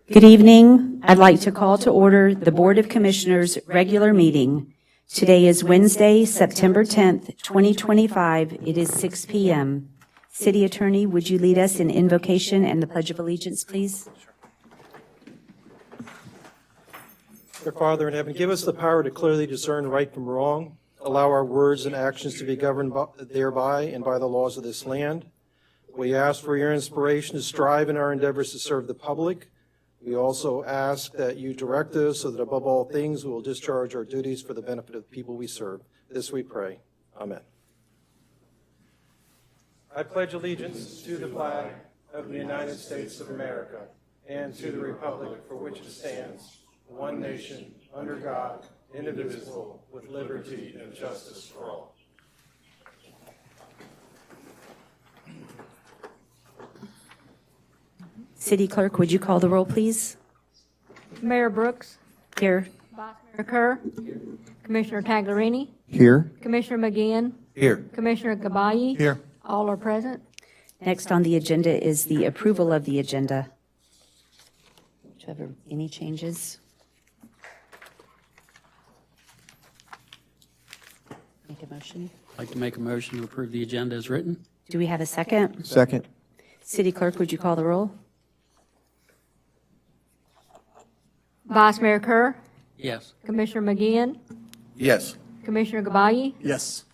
Good evening. I'd like to call to order the Board of Commissioners' regular meeting. Today is Wednesday, September 10th, 2025. It is 6 p.m. City Attorney, would you lead us in invocation and the Pledge of Allegiance, please? Our Father in heaven, give us the power to clearly discern right from wrong. Allow our words and actions to be governed thereby and by the laws of this land. We ask for your inspiration to strive in our endeavors to serve the public. We also ask that you direct us so that above all things we will discharge our duties for the benefit of the people we serve. This we pray. Amen. I pledge allegiance to the flag of the United States of America and to the republic for which it stands, one nation, under God, indivisible, with liberty and justice for all. City Clerk, would you call the roll, please? Mayor Brooks. Here. Vice Mayor Kerr. Here. Commissioner Taglerini. Here. Commissioner McGinn. Here. Commissioner Gabayi. Here. All are present. Next on the agenda is the approval of the agenda. Do you have any changes? Make a motion. I'd like to make a motion to approve the agenda as written. Do we have a second? Second. City Clerk, would you call the roll? Vice Mayor Kerr. Yes. Commissioner McGinn. Yes. Commissioner Gabayi. Yes.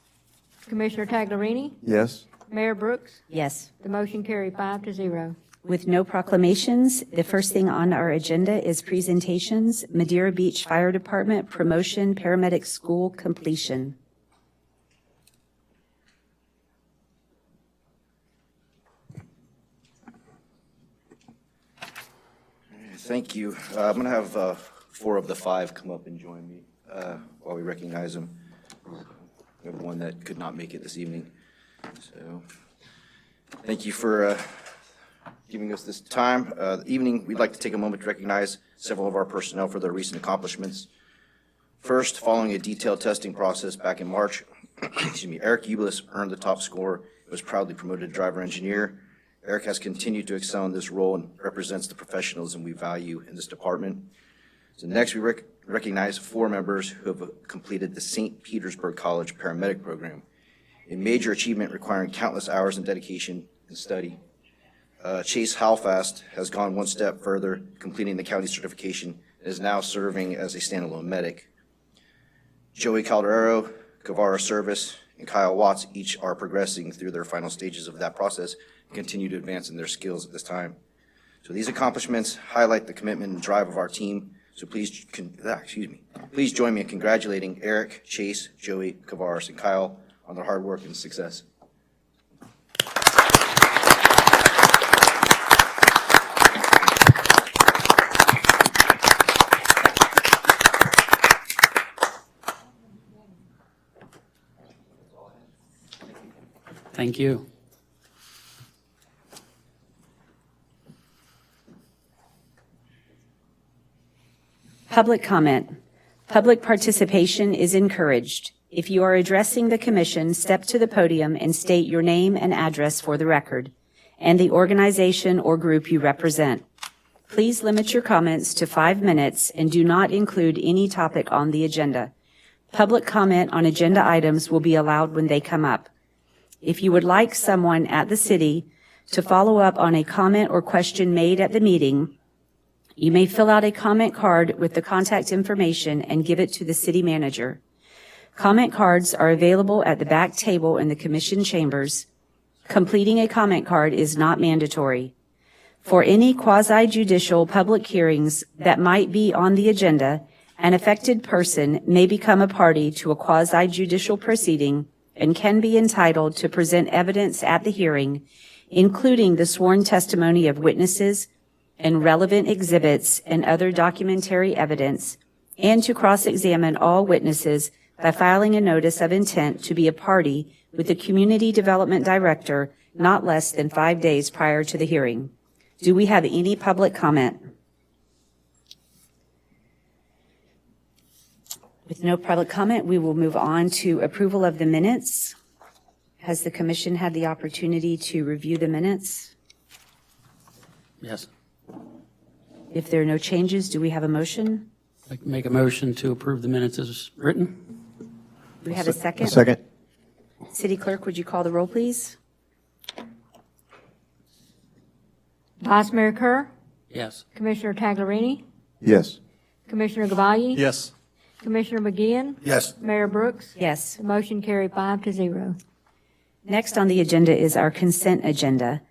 Commissioner Taglerini. Yes. Mayor Brooks. Yes. The motion carried 5-0. With no proclamations, the first thing on our agenda is presentations, Madeira Beach Fire Department promotion, paramedic school completion. Thank you. I'm going to have 4 of the 5 come up and join me while we recognize them. We have one that could not make it this evening. So thank you for giving us this time. The evening, we'd like to take a moment to recognize several of our personnel for their recent accomplishments. First, following a detailed testing process back in March, Eric Ublis earned the top score and was proudly promoted to driver engineer. Eric has continued to excel in this role and represents the professionalism we value in this department. So next, we recognize 4 members who have completed the St. Petersburg College paramedic program, a major achievement requiring countless hours of dedication and study. Chase Halfast has gone one step further, completing the county certification, and is now serving as a standalone medic. Joey Calderero, Guevara Service, and Kyle Watts each are progressing through their final stages of that process and continue to advance in their skills at this time. So these accomplishments highlight the commitment and drive of our team. So please join me in congratulating Eric, Chase, Joey, Guevara, and Kyle on their hard work and success. Thank you. Public comment. Public participation is encouraged. If you are addressing the commission, step to the podium and state your name and address for the record, and the organization or group you represent. Please limit your comments to 5 minutes and do not include any topic on the agenda. Public comment on agenda items will be allowed when they come up. If you would like someone at the city to follow up on a comment or question made at the meeting, you may fill out a comment card with the contact information and give it to the city manager. Comment cards are available at the back table in the commission chambers. Completing a comment card is not mandatory. For any quasi-judicial public hearings that might be on the agenda, an affected person may become a party to a quasi-judicial proceeding and can be entitled to present evidence at the hearing, including the sworn testimony of witnesses and relevant exhibits and other documentary evidence, and to cross-examine all witnesses by filing a notice of intent to be a party with the Community Development Director not less than 5 days prior to the hearing. Do we have any public comment? With no public comment, we will move on to approval of the minutes. Has the commission had the opportunity to review the minutes? Yes. If there are no changes, do we have a motion? I'd like to make a motion to approve the minutes as written. Do we have a second? Second. City Clerk, would you call the roll, please? Vice Mayor Kerr, Yes. Commissioner Taglerini, Yes. Commissioner Gavalle, Yes. Commissioner McGeehan, Yes. Mayor Brooks. Yes. The motion carried 5-0. Next on the agenda is our consent agenda.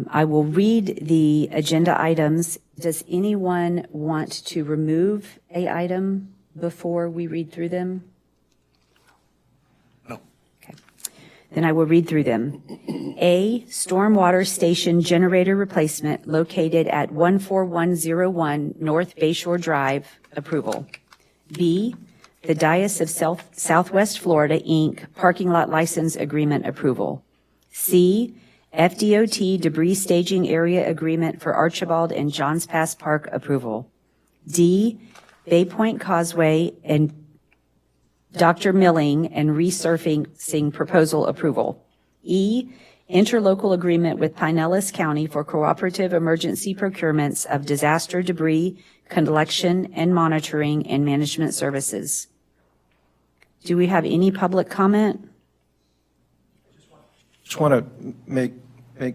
I will read the agenda items. Does anyone want to remove a item before we read through them? No. Okay. Then I will read through them. A, stormwater station generator replacement located at 14101 North Bayshore Drive, approval. B, the Diocese of Southwest Florida, Inc., parking lot license agreement approval. C, FDOT debris staging area agreement for Archibald and Johns Pass Park approval. D, Bay Point Causeway and Dr. Milling and resurfacing proposal approval. E, interlocal agreement with Pinellas County for cooperative emergency procurements of disaster debris collection and monitoring and management services. Do we have any public comment? Just want to make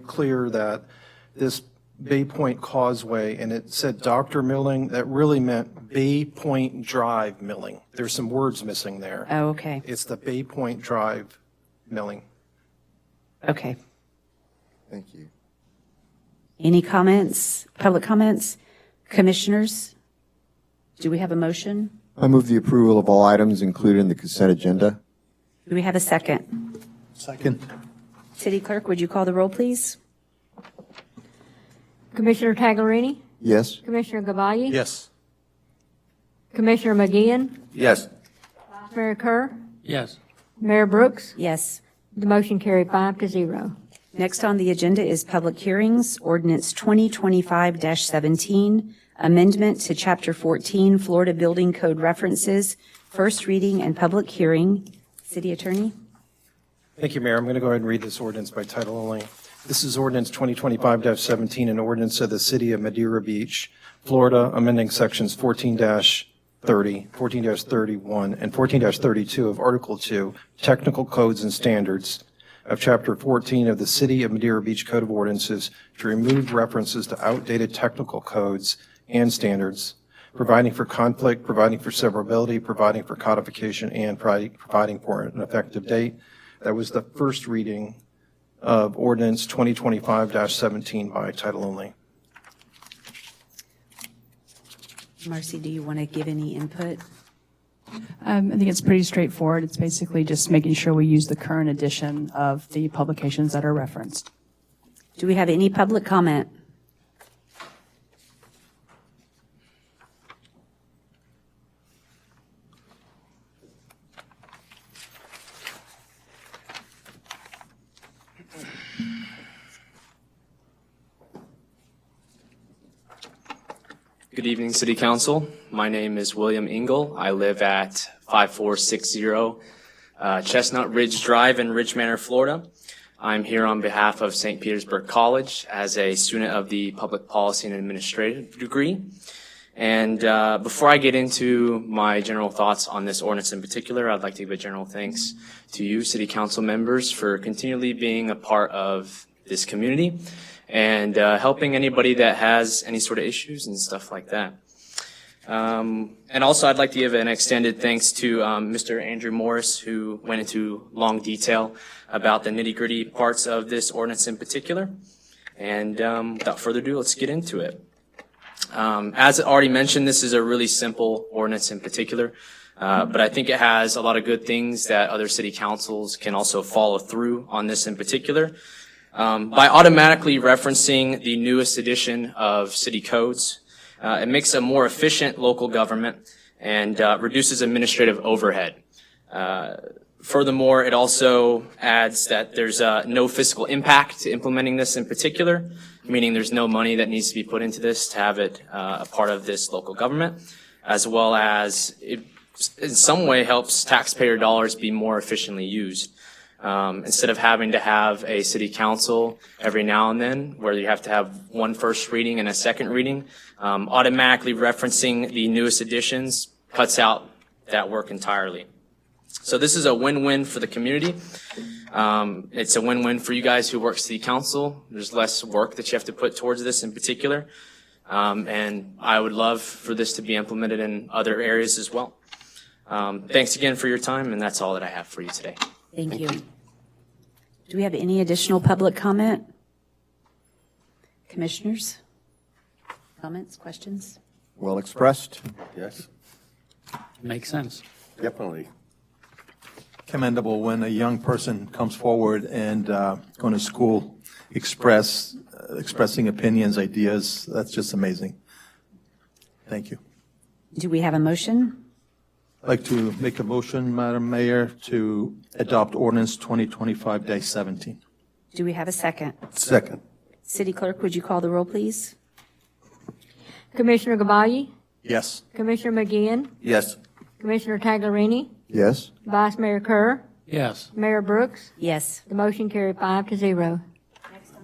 clear that this Bay Point Causeway, and it said Dr. Milling, that really meant Bay Point Drive Milling. There's some words missing there. Oh, okay. It's the Bay Point Drive Milling. Okay. Thank you. Any comments, public comments? Commissioners, do we have a motion? I move the approval of all items included in the consent agenda. Do we have a second? Second. City Clerk, would you call the roll, please? Commissioner Taglerini, Yes. Commissioner Gavalle, Yes. Commissioner McGeehan, Yes. Vice Mayor Kerr, Yes. Mayor Brooks. Yes. The motion carried 5-0. Next on the agenda is public hearings, ordinance 2025-17, amendment to Chapter 14, Florida Building Code references, first reading and public hearing. City Attorney? Thank you, Mayor. I'm going to go ahead and read this ordinance by title only. This is ordinance 2025-17, an ordinance of the City of Madeira Beach, Florida, amending sections 14-30, 14-31, and 14-32 of Article 2, Technical Codes and Standards of Chapter 14 of the City of Madeira Beach Code of Ordinances to remove references to outdated technical codes and standards, providing for conflict, providing for severability, providing for codification, and providing for an effective date. That was the first reading of ordinance 2025-17 by title only. Marcy, do you want to give any input? I think it's pretty straightforward. It's basically just making sure we use the current edition of the publications that are referenced. Do we have any public comment? Good evening, City Council. My name is William Engel. I live at 5460 Chestnut Ridge Drive in Ridge Manor, Florida. I'm here on behalf of St. Petersburg College as a student of the Public Policy and Administrative degree. And before I get into my general thoughts on this ordinance in particular, I'd like to give a general thanks to you, City Council members, for continually being a part of this community and helping anybody that has any sort of issues and stuff like that. And also I'd like to give an extended thanks to Mr. Andrew Morris, who went into long detail about the nitty-gritty parts of this ordinance in particular. And without further ado, let's get into it. As already mentioned, this is a really simple ordinance in particular, but I think it has a lot of good things that other city councils can also follow through on this in particular. By automatically referencing the newest edition of city codes, it makes a more efficient local government and reduces administrative overhead. Furthermore, it also adds that there's no fiscal impact to implementing this in particular, meaning there's no money that needs to be put into this to have it a part of this local government, as well as it in some way helps taxpayer dollars be more efficiently used. Instead of having to have a city council every now and then, where you have to have one first reading and a second reading, automatically referencing the newest editions cuts out that work entirely. So this is a win-win for the community. It's a win-win for you guys who work city council. There's less work that you have to put towards this in particular. And I would love for this to be implemented in other areas as well. Thanks again for your time, and that's all that I have for you today. Thank you. Do we have any additional public comment? Commissioners? Comments, questions? Well expressed. Yes, Makes sense. definitely. Commendable when a young person comes forward and going to school, expressing opinions, ideas. That's just amazing. Thank you. Do we have a motion? I'd like to make a motion, Madam Mayor, to adopt ordinance 2025-17. Do we have a second? Second. City Clerk, would you call the roll, please? Commissioner Gavalli, Yes. Commissioner McGeehan, Yes. Commissioner Taglerini, Yes. Vice Mayor Kerr, Yes. Mayor Brooks. Yes. The motion carried 5-0.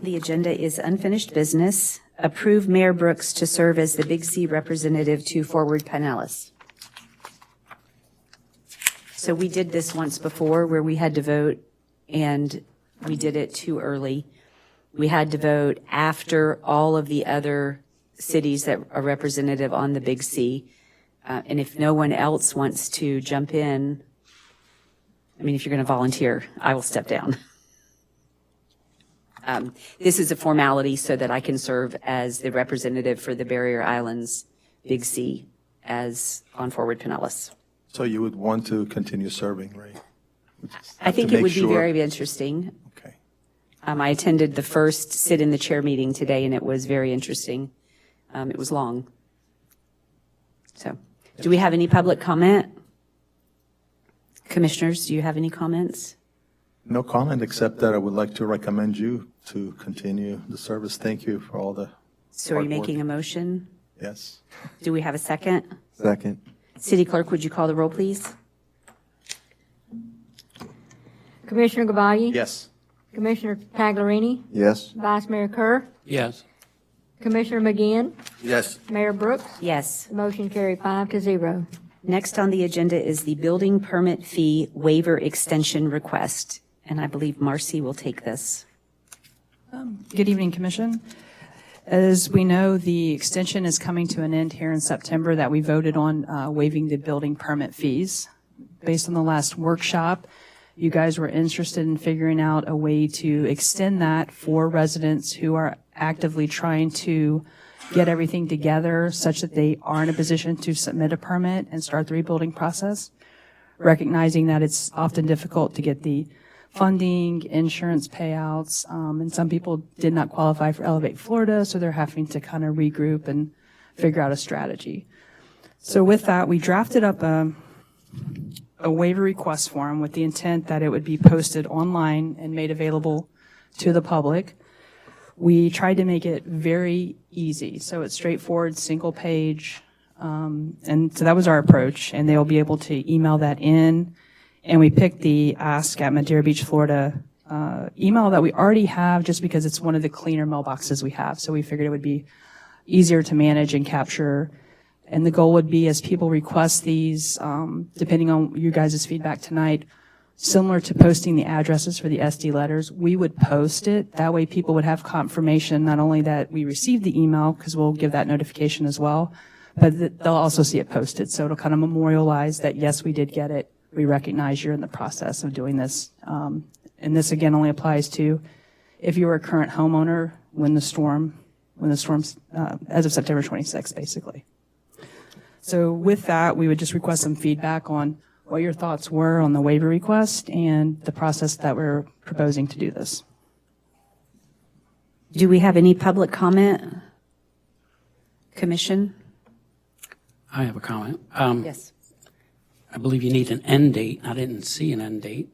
The agenda is unfinished business. Approve Mayor Brooks to serve as the Big C representative to Forward Pinellas. So we did this once before where we had to vote, and we did it too early. We had to vote after all of the other cities that are representative on the Big C. And if no one else wants to jump in, I mean, if you're going to volunteer, I will step down. This is a formality so that I can serve as the representative for the Barrier Islands Big C as on Forward Pinellas. So you would want to continue serving, right? I think to it would make be sure. very interesting. Okay. I attended the first sit in the chair meeting today, and it was very interesting. It was long. So, do we have any public comment? Commissioners, do you have any comments? No comment, except that I would like to recommend you to continue the service. Thank you for all the So are you hard work. making a motion? Yes. Do we have a second? Second. City Clerk, would you call the roll, please? Commissioner Gavalli, Yes. Commissioner Taglerini, Yes. Vice Mayor Kerr, Yes. Commissioner McGeehan, Yes. Mayor Brooks. Yes. The motion carried 5-0. Next on the agenda is the building permit fee waiver extension request, and I believe Marcy will take this. Good evening, Commission. As we know, the extension is coming to an end here in September that we voted on waiving the building permit fees. Based on the last workshop, you guys were interested in figuring out a way to extend that for residents who are actively trying to get everything together such that they are in a position to submit a permit and start the rebuilding process, recognizing that it's often difficult to get the funding, insurance payouts, and some people did not qualify for Elevate Florida, so they're having to kind of regroup and figure out a strategy. So with that, we drafted up a waiver request form with the intent that it would be posted online and made available to the public. We tried to make it very easy, so it's straightforward, single page, and so that was our approach, and they'll be able to email that in. And we picked the Ask at Madeira Beach, Florida email that we already have just because it's one of the cleaner mailboxes we have. So we figured it would be easier to manage and capture. And the goal would be as people request these, depending on you guys' feedback tonight, similar to posting the addresses for the SD letters, we would post it. That way people would have confirmation not only that we received the email, because we'll give that notification as well, but they'll also see it posted. So it'll kind of memorialize that, yes, we did get it. We recognize you're in the process of doing this. And this, again, only applies to if you're a current homeowner when the storm's, as of September 26th, basically. So with that, we would just request some feedback on what your thoughts were on the waiver request and the process that we're proposing to do this. Do we have any public comment? Commission? I have a comment. Yes. I believe you need an end date. I didn't see an end date.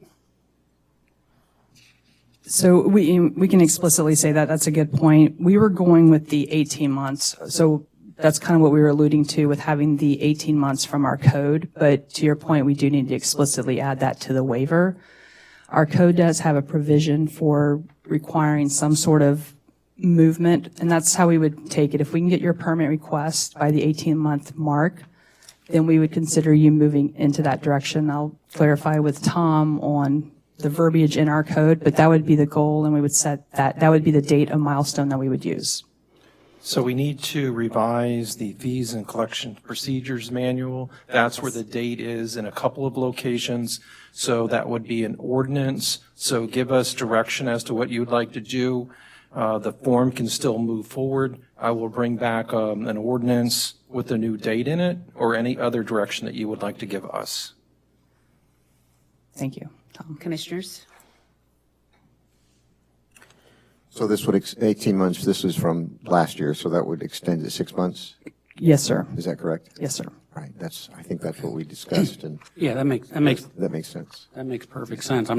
So we can explicitly say that. That's a good point. We were going with the 18 months. So that's kind of what we were alluding to with having the 18 months from our code. But to your point, we do need to explicitly add that to the waiver. Our code does have a provision for requiring some sort of movement, and that's how we would take it. If we can get your permit request by the 18-month mark, then we would consider you moving into that direction. I'll clarify with Tom on the verbiage in our code, but that would be the goal, and we would set that. That would be the date of milestone that we would use. So we need to revise the fees and collection procedures manual. That's where the date is in a couple of locations. So that would be an ordinance. So give us direction as to what you'd like to do. The form can still move forward. I will bring back an ordinance with a new date in it, or any other direction that you would like to give us. Thank you, Tom. Commissioners? So this would, 18 months, this is from last year, so that would extend to 6 months? Yes, sir. Is that correct? Yes, sir. Right, I think that's what we discussed, and Yeah, that makes sense. That makes perfect sense. I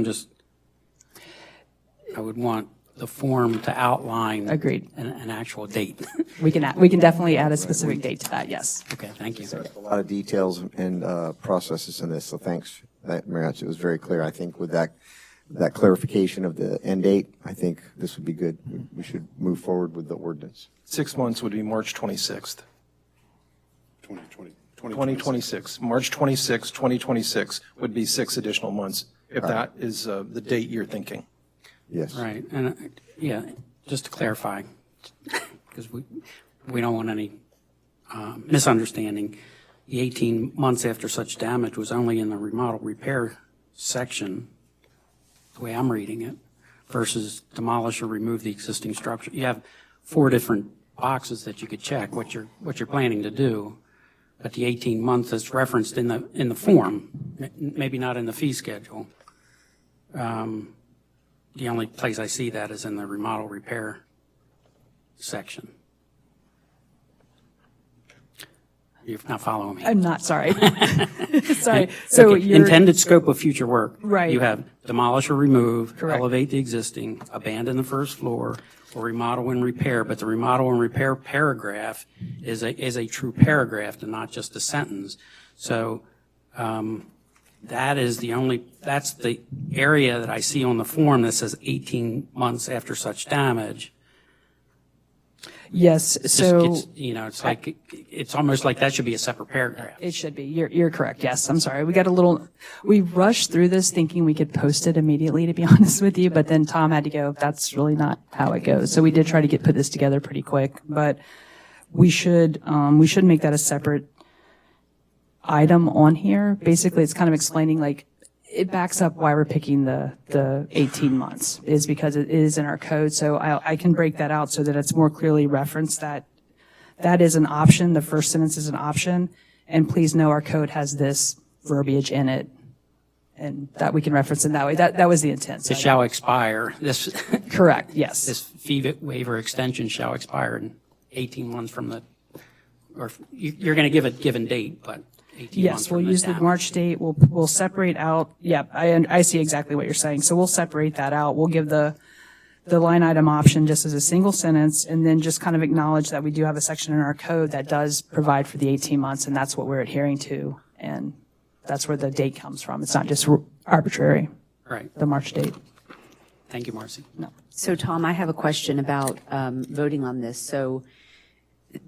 would want the form to outline. Agreed. An actual date. We can definitely add a specific date to that, yes. Okay, thank you. A lot of details and processes in this, so thanks, Mariachi. It was very clear. I think with that clarification of the end date, I think this would be good. We should move forward with the ordinance. 6 months would be March 26th. 2020. 2026. March 26, 2026 would be 6 additional months, if that is the date you're thinking. Yes. Right, and yeah, just to clarify, because we don't want any misunderstanding, the 18 months after such damage was only in the remodel repair section, the way I'm reading it, versus demolish or remove the existing structure. You have 4 different boxes that you could check what you're planning to do, but the 18 months is referenced in the form, maybe not in the fee schedule. The only place I see that is in the remodel repair section. You're not following me. I'm not, sorry. Sorry. So Okay, you're intended scope of future work. Right. You have demolish or remove, Correct. elevate the existing, abandon the first floor, or remodel and repair. But the remodel and repair paragraph is a true paragraph and not just a sentence. So that's the area that I see on the form that says 18 months after such damage. Yes, It's so just, it's almost like that should be a separate paragraph. it should be. You're correct. Yes, I'm sorry. We rushed through this thinking we could post it immediately, to be honest with you, but then Tom had to go, that's really not how it goes. So we did try to put this together pretty quick, but we should make that a separate item on here. Basically, it's kind of explaining, like, it backs up why we're picking the 18 months is because it is in our code. So I can break that out so that it's more clearly referenced that is an option. The first sentence is an option. And please know our code has this verbiage in it and that we can reference in that way. That was the intent. It shall expire. Correct, yes. This fee waiver extension shall expire in 18 months from or you're going to give a given date, but 18 months Yes, from we'll use the damage. March date. We'll separate out. Yeah, I see exactly what you're saying. So we'll separate that out. We'll give the line item option just as a single sentence, and then just kind of acknowledge that we do have a section in our code that does provide for the 18 months, and that's what we're adhering to, and that's where the date comes from. It's not just arbitrary, Right. the March date. Thank you, Marcy. No. So, Tom, I have a question about voting on this. So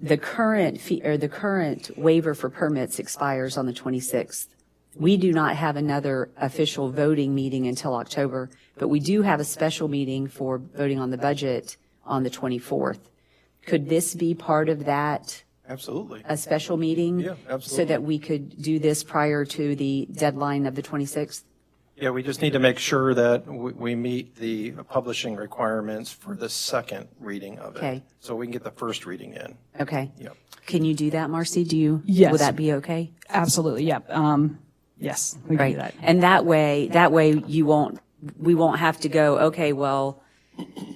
the current fee, or the current waiver for permits expires on the 26th. We do not have another official voting meeting until October, but we do have a special meeting for voting on the budget on the 24th. Could this be part of that, Absolutely. a special meeting? Yeah, So absolutely. that we could do this prior to the deadline of the 26th? Yeah, we just need to make sure that we meet the publishing requirements for the second reading of it. Okay. So we can get the first reading in. Okay. Yep. Can you do that, Marcy? Yes. Will that be okay? Absolutely, yeah. Yes, we can Right. do that. And that way we won't have to go, okay, well,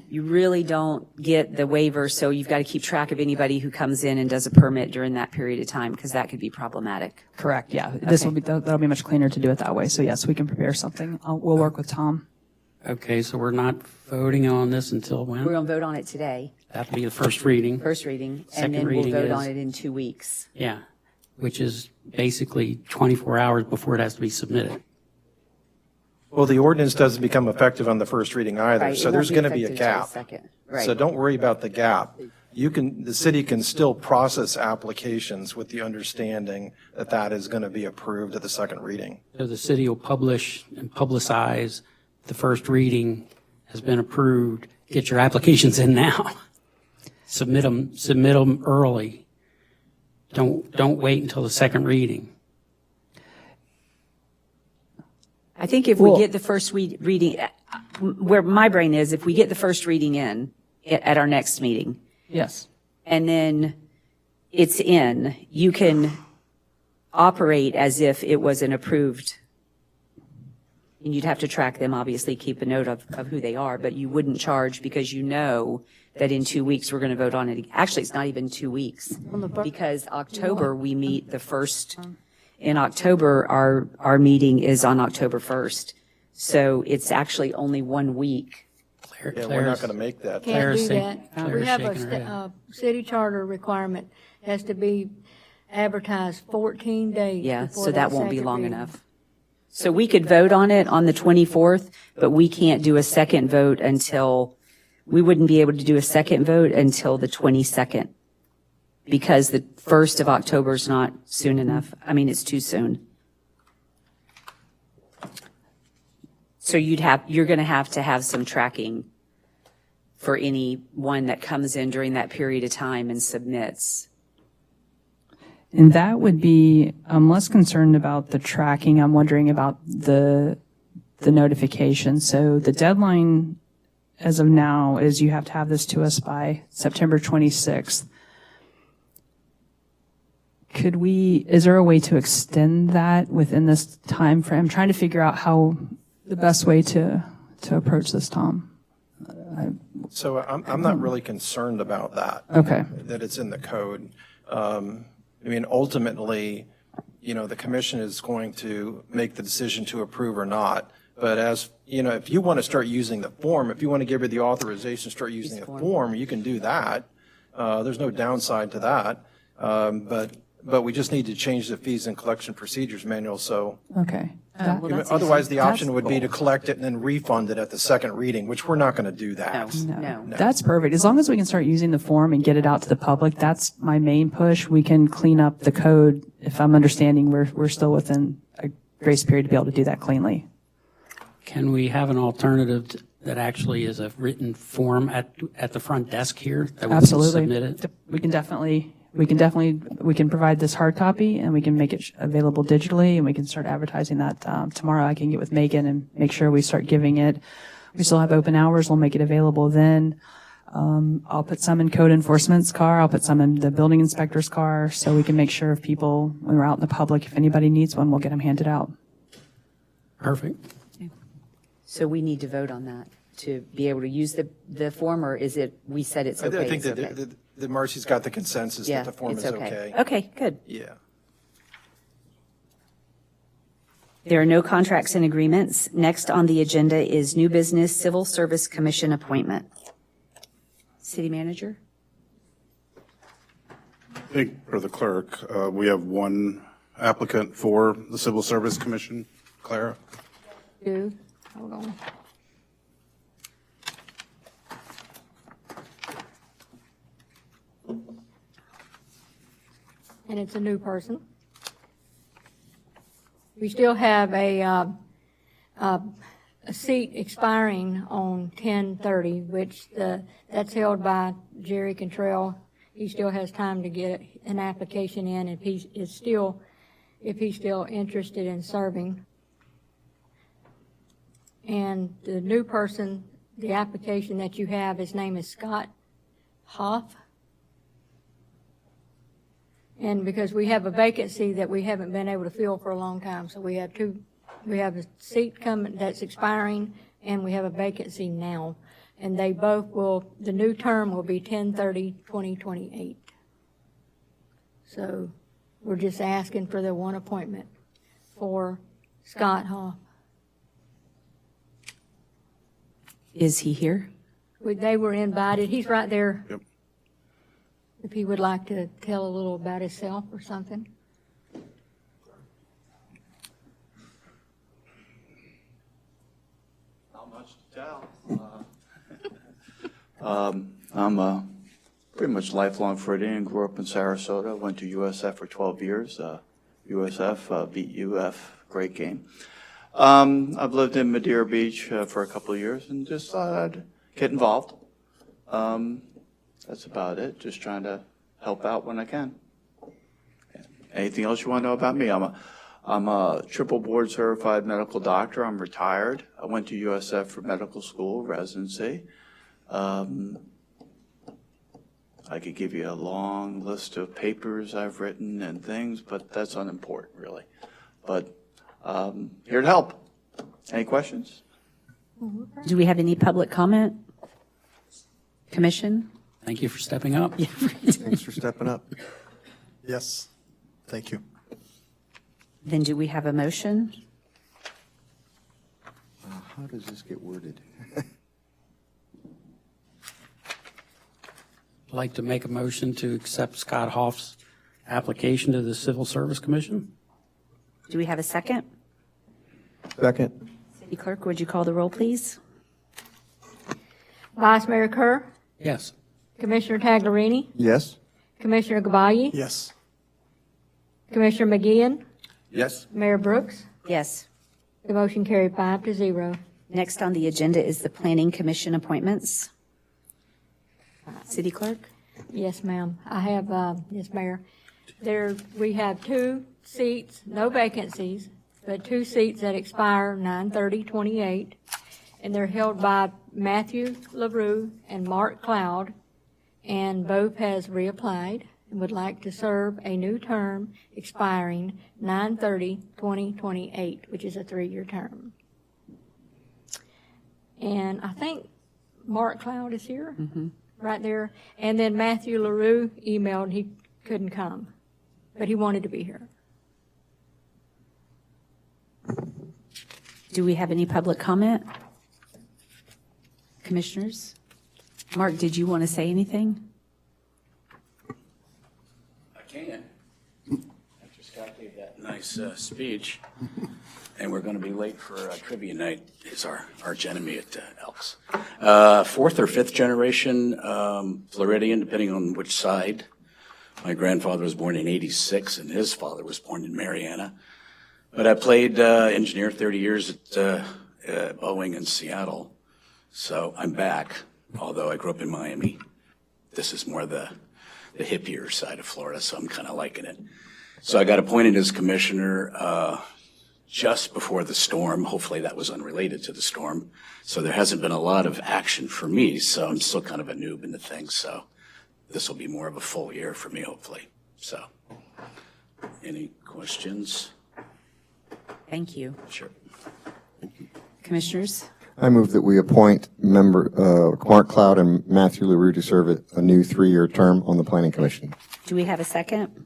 you really don't get the waiver, so you've got to keep track of anybody who comes in and does a permit during that period of time, because that could be problematic. Correct, yeah. Okay. That'll be much cleaner to do it that way. So yes, we can prepare something. We'll work with Tom. Okay, so we're not voting on this until when? We're going to vote on it today, That'll be the first reading. first reading, Second and then we'll reading vote is- on it in 2 weeks. Yeah, which is basically 24 hours before it has to be submitted. Well, the ordinance doesn't become effective on the first reading either, Right, it so won't there's be going to be a effective till the gap. second. Right. So don't worry about the gap. The city can still process applications with the understanding that that is going to be approved at the second reading. So the city will publish and publicize the first reading has been approved. Get your applications in now. Submit them early. Don't wait until the second reading. I think if we get the first reading, where my brain is, if we get the first reading in at our next meeting, Yes. and then it's in, you can operate as if it was an approved, and you'd have to track them, obviously, keep a note of who they are, but you wouldn't charge because you know that in 2 weeks we're going to vote on it. Actually, it's not even 2 weeks, because October, we meet the first, in October, our meeting is on October 1st. So it's actually only 1 week. Yeah, we're not going to make that. Can't do Claire's that. Claire's We have shaking her head. a city charter requirement, has to be advertised 14 days Yeah, before so that won't be second long reading. enough. So we could vote on it on the 24th, but we can't do a second vote until, we wouldn't be able to do a second vote until the 22nd, because the 1st of October is not soon enough. I mean, it's too soon. So you're going to have some tracking for anyone that comes in during that period of time and submits. And that would be, I'm less concerned about the tracking. I'm wondering about the notification. So the deadline as of now is you have to have this to us by September 26th. Is there a way to extend that within this time frame? I'm trying to figure out how the best way to approach this, Tom. So I'm not really concerned about that. Okay. That it's in the code. I mean, ultimately, the commission is going to make the decision to approve or not. But if you want to start using the form, if you want to give her the authorization to start using the form, you can do that. There's no downside to that. But we just need to change the fees and collection procedures manual, so. Okay. Otherwise, the option would be to collect it and then refund it at the second reading, which we're not going to do that. No. That's perfect. As long as we can start using the form and get it out to the public, that's my main push. We can clean up the code. If I'm understanding, we're still within a grace period to be able to do that cleanly. Can we have an alternative that actually is a written form at the front desk here? That we can Absolutely. submit it? We can provide this hard copy and we can make it available digitally and we can start advertising that tomorrow. I can get with Megan and make sure we start giving it. We still have open hours. We'll make it available then. I'll put some in code enforcement's car. I'll put some in the building inspector's car so we can make sure if people, when we're out in the public, if anybody needs one, we'll get them handed out. Perfect. So we need to vote on that to be able to use the form, or is it, we said it's okay? I think it's okay? that Marcy's got the consensus Yeah, that the form it's is okay. Okay, good. Yeah. There are no contracts and agreements. Next on the agenda is new business Civil Service Commission appointment. City manager? I think for the clerk, we have one applicant for the Civil Service Commission. Clara? Hold on. And it's a new person. We still have a seat expiring on 10/30, which that's held by Jerry Cantrell. He still has time to get an application in if he's still interested in serving. And the new person, the application that you have, his name is Scott Hoff. And because we have a vacancy that we haven't been able to fill for a long time, so we have a seat coming that's expiring, and we have a vacancy now. And they both the new term will be 10/30/2028. So we're just asking for the one appointment for Scott Hoff. Is he here? They were invited. He's right there. Yep. If he would like to tell a little about himself or something. Not much to tell. I'm pretty much lifelong Floridian. Grew up in Sarasota. Went to USF for 12 years. USF beat UF. Great game. I've lived in Madeira Beach for a couple of years and just thought I'd get involved. That's about it. Just trying to help out when I can. Anything else you want to know about me? I'm a triple board certified medical doctor. I'm retired. I went to USF for medical school residency. I could give you a long list of papers I've written and things, but that's unimportant, really. But here to help. Any questions? Do we have any public comment? Commission? Thank you for stepping up. Thanks for stepping up. Yes, thank you. Then do we have a motion? How does this get worded? I'd like to make a motion to accept Scott Hoff's application to the Civil Service Commission. Do we have a second? Second. City Clerk, would you call the roll, please? Vice Mayor Kerr, Yes. Commissioner Taglerini, Yes? Commissioner Gabayie, Yes. Commissioner McGeehan, Yes. Mayor Brooks. Yes. The motion carried 5-0. Next on the agenda is the Planning Commission appointments. City Clerk? Yes, ma'am. I have, yes, Mayor. We have 2 seats, no vacancies, but 2 seats that expire 9/30/28, and they're held by Matthew LaRue and Mark Cloud, and both has reapplied and would like to serve a new term expiring 9/30/2028, which is a 3-year term. And I think Mark Cloud is here. Right there. And then Matthew LaRue emailed, he couldn't come, but he wanted to be here. Do we have any public comment? Commissioners? Mark, did you want to say anything? I can. After Scott gave that nice speech, and we're going to be late for trivia night, is our arch enemy at Elks. 4th or 5th generation Floridian, depending on which side. My grandfather was born in '86, and his father was born in Mariana. But I played engineer 30 years at Boeing in Seattle. So I'm back, although I grew up in Miami. This is more the hippier side of Florida, so I'm kind of liking it. So I got appointed as commissioner just before the storm. Hopefully that was unrelated to the storm. So there hasn't been a lot of action for me, so I'm still kind of a noob in the thing. So this will be more of a full year for me, hopefully. So any questions? Thank you. Sure. Commissioners? I move that we appoint member Mark Cloud and Matthew LaRue to serve a new 3-year term on the Planning Commission. Do we have a second?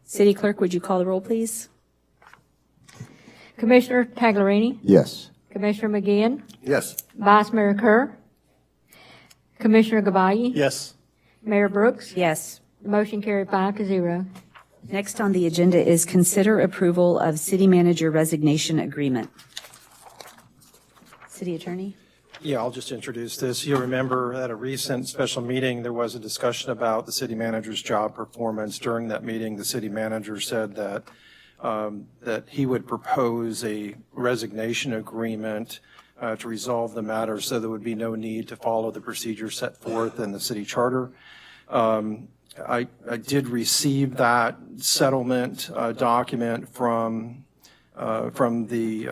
City Clerk, would you call the roll, please? Commissioner Taglerini, Yes. Commissioner McGeehan, Yes. Vice Mayor Kerr, Commissioner Gabayie, Yes. Mayor Brooks. Yes. The motion carried 5-0. Next on the agenda is consider approval of city manager resignation agreement. City Attorney? Yeah, I'll just introduce this. You'll remember at a recent special meeting, there was a discussion about the city manager's job performance. During that meeting, the city manager said that he would propose a resignation agreement to resolve the matter so there would be no need to follow the procedure set forth in the city charter. I did receive that settlement document from the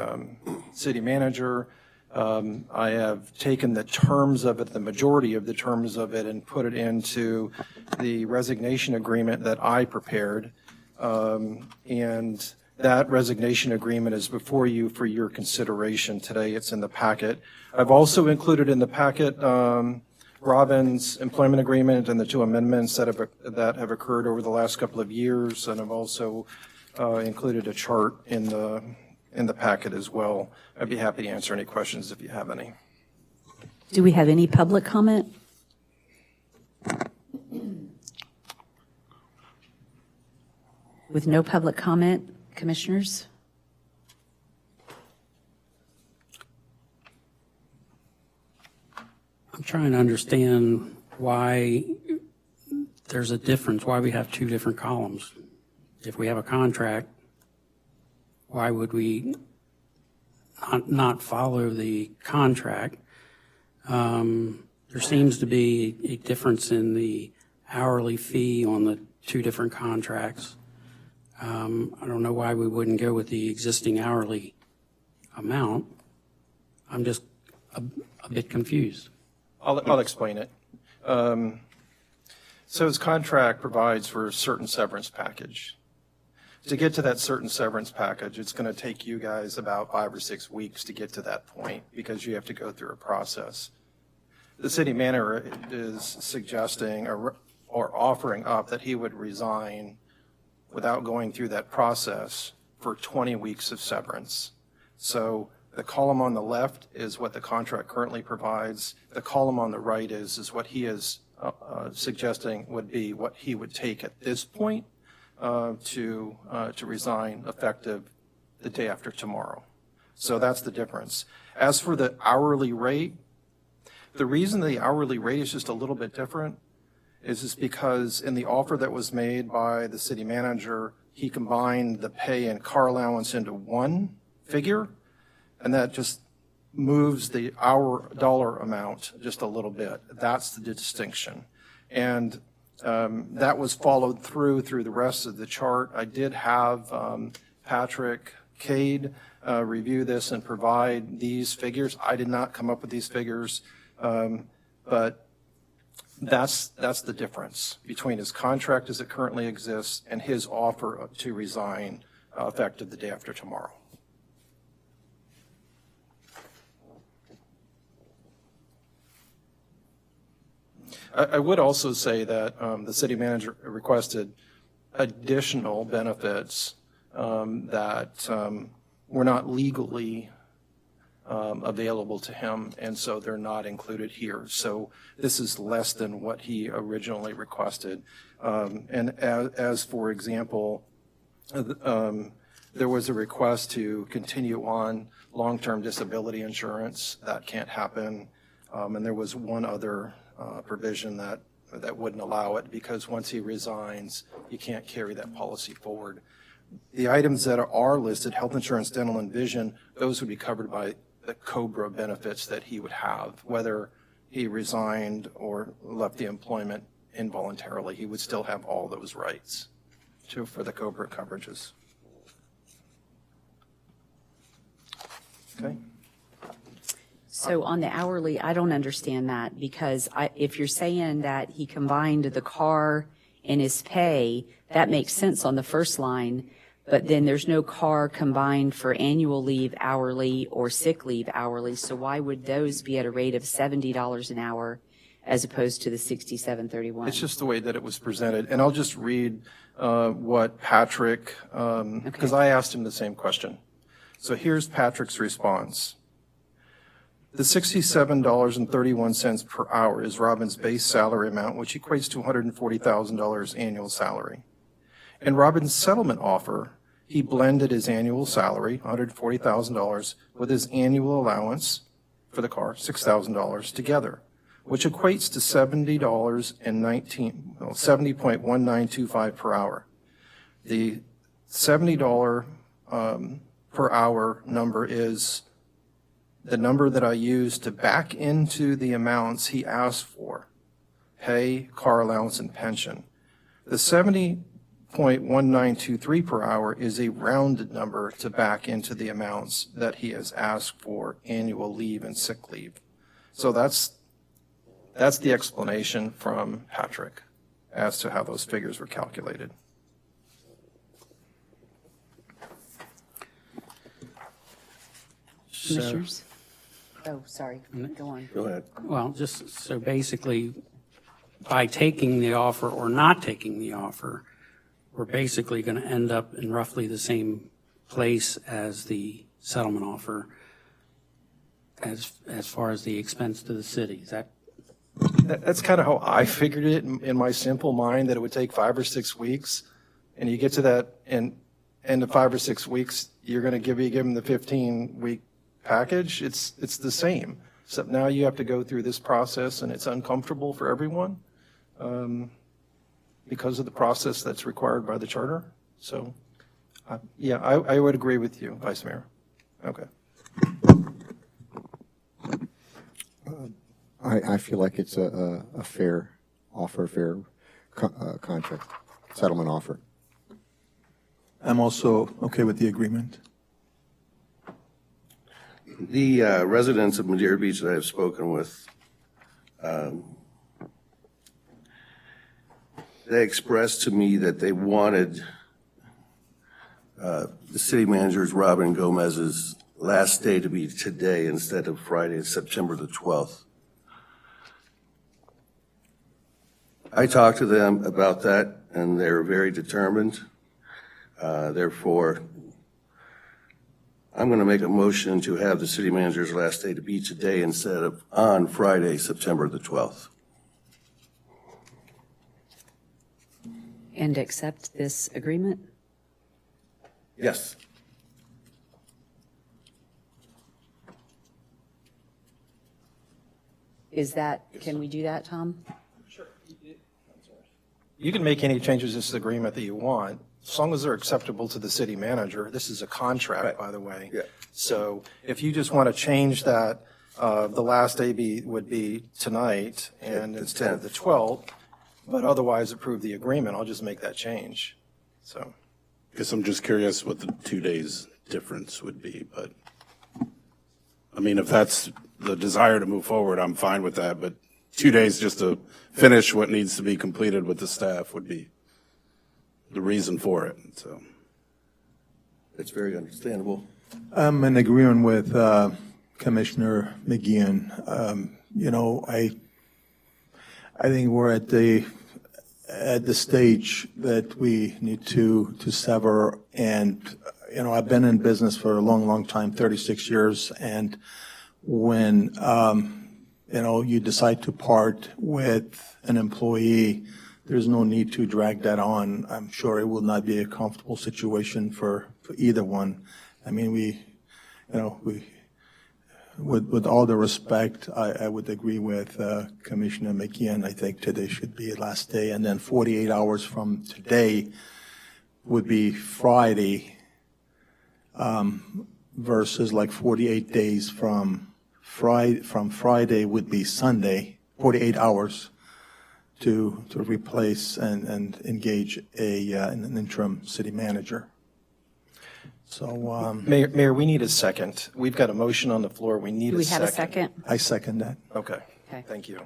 city manager. I have taken the terms of it, the majority of the terms of it, and put it into the resignation agreement that I prepared. And that resignation agreement is before you for your consideration today. It's in the packet. I've also included in the packet Robin's employment agreement and the 2 amendments that have occurred over the last couple of years, and I've also included a chart in the packet as well. I'd be happy to answer any questions if you have any. Do we have any public comment? With no public comment, commissioners? trying to understand why there's a difference, why we have two different columns. If we have a contract, why would we not follow the contract? There seems to be a difference in the hourly fee on the two different contracts. I don't know why we wouldn't go with the existing hourly amount. I'm just a bit confused. I'll explain it. So his contract provides for a certain severance package. To get to that certain severance package, it's going to take you guys about 5 or 6 weeks to get to that point because you have to go through a process. The city manager is suggesting or offering up that he would resign without going through that process for 20 weeks of severance. So the column on the left is what the contract currently provides. The column on the right is what he is suggesting would be what he would take at this point to resign effective the day after tomorrow. So that's the difference. As for the hourly rate, the reason the hourly rate is just a little bit different is because in the offer that was made by the city manager, he combined the pay and car allowance into one figure, and that just moves the hour dollar amount just a little bit. That's the distinction. And that was followed through the rest of the chart. I did have Patrick Cade review this and provide these figures. I did not come up with these figures, but that's the difference between his contract as it currently exists and his offer to resign effective the day after tomorrow. I would also say that the city manager requested additional benefits that were not legally available to him, and so they're not included here. So this is less than what he originally requested. And as for example, there was a request to continue on long-term disability insurance. That can't happen. And there was one other provision that wouldn't allow it because once he resigns, you can't carry that policy forward. The items that are listed, health insurance, dental, and vision, those would be covered by the COBRA benefits that he would have, whether he resigned or left the employment involuntarily. He would still have all those rights for the COBRA coverages. Okay. So on the hourly, I don't understand that because if you're saying that he combined the car and his pay, that makes sense on the first line, but then there's no car combined for annual leave hourly or sick leave hourly. So why would those be at a rate of $70 an hour as opposed to the $67.31? It's just the way that it was presented. And I'll just read what Patrick, because I asked him the same question. So here's Patrick's response. The $67.31 per hour is Robin's base salary amount, which equates to $140,000 annual salary. In Robin's settlement offer, he blended his annual salary, $140,000, with his annual allowance for the car, $6,000 together, which equates to $70.1925 per hour. The $70 per hour number is the number that I used to back into the amounts he asked for, pay, car allowance, and pension. The $70.1923 per hour is a rounded number to back into the amounts that he has asked for annual leave and sick leave. So that's the explanation from Patrick as to how those figures were calculated. Commissioners? Oh, sorry. Go on. Go ahead. Well, just so basically, by taking the offer or not taking the offer, we're basically going to end up in roughly the same place as the settlement offer as far as the expense to the city. Is that? That's kind of how I figured it in my simple mind, that it would take 5 or 6 weeks. And you get to that, and in the 5 or 6 weeks, you're going to give him the 15-week package. It's the same. except now you have to go through this process, and it's uncomfortable for everyone because of the process that's required by the charter. So, yeah, I would agree with you, Vice Mayor. Okay. I feel like it's a fair offer, fair contract, settlement offer. I'm also okay with the agreement. The residents of Madeira Beach that I have spoken with, they expressed to me that they wanted the city manager's, Robin Gomez's, last day to be today instead of Friday, September the 12th. I talked to them about that, and they're very determined. Therefore, I'm going to make a motion to have the city manager's last day to be today instead of on Friday, September the 12th. And accept this agreement? Yes. Can we do that, Tom? You can make any changes to this agreement that you want, as long as they're acceptable to the city manager. This is a contract, Right. by the way. Yeah. So if you just want to change that, the last day would be tonight and instead of the 12th, but otherwise approve the agreement, I'll just make that change. So, Guess I'm just curious what the 2 days difference would be, but, I mean, if that's the desire to move forward, I'm fine with that, but 2 days just to finish what needs to be completed with the staff would be the reason for it, so. It's very understandable. I'm in agreement with Commissioner McGeehan. I think we're at the stage that we need to sever. And I've been in business for a long time, 36 years, and when you decide to part with an employee, there's no need to drag that on. I'm sure it will not be a comfortable situation for either one. I mean, with all the respect, I would agree with Commissioner McKeon. I think today should be the last day, and then 48 hours from today would be Friday, versus like 48 days from Friday would be Sunday, 48 hours to replace and engage an interim city manager. So, Mayor, we need a second. We've got a motion on the floor. We need Do a we second. have a second? I second that. Okay. Okay. Thank you.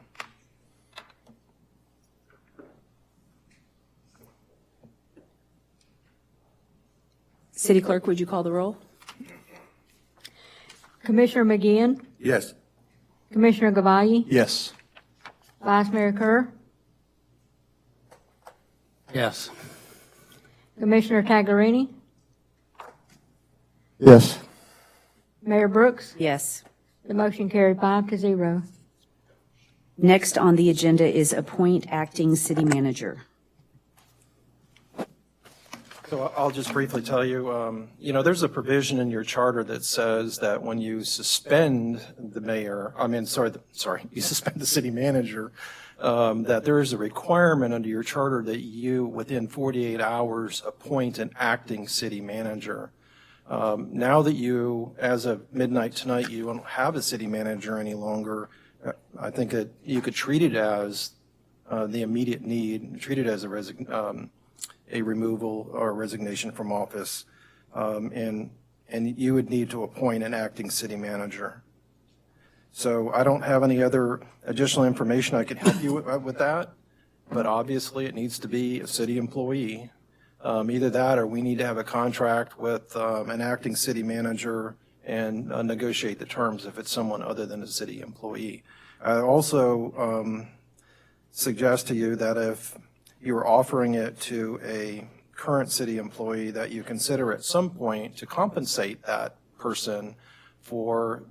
City Clerk, would you call the roll? Commissioner McGeehan, Yes. Commissioner Gavayi, Yes. Vice Mayor Kerr, Yes. Commissioner Taglerini, Yes. Mayor Brooks. Yes. The motion carried 5-0. Next on the agenda is appoint acting city manager. So I'll just briefly tell you, there's a provision in your charter that says that when you suspend the mayor, you suspend the city manager, that there is a requirement under your charter that you, within 48 hours, appoint an acting city manager. Now that you, as of midnight tonight, you don't have a city manager any longer, I think that you could treat it as the immediate need, treat it as a removal or resignation from office, and you would need to appoint an acting city manager. So I don't have any other additional information I could help you with that, but obviously it needs to be a city employee. Either that or we need to have a contract with an acting city manager and negotiate the terms if it's someone other than a city employee. I also suggest to you that if you're offering it to a current city employee, that you consider at some point to compensate that person for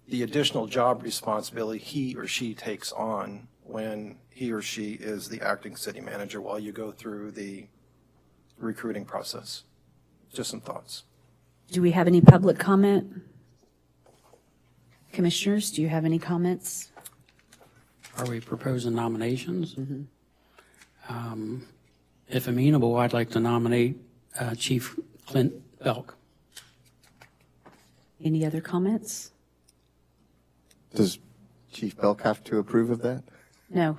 the additional job responsibility he or she takes on when he or she is the acting city manager while you go through the recruiting process. Just some thoughts. Do we have any public comment? Commissioners, do you have any comments? Are we proposing nominations? If amenable, I'd like to nominate Chief Clint Belk. Any other comments? Does Chief Belk have to approve of that? No.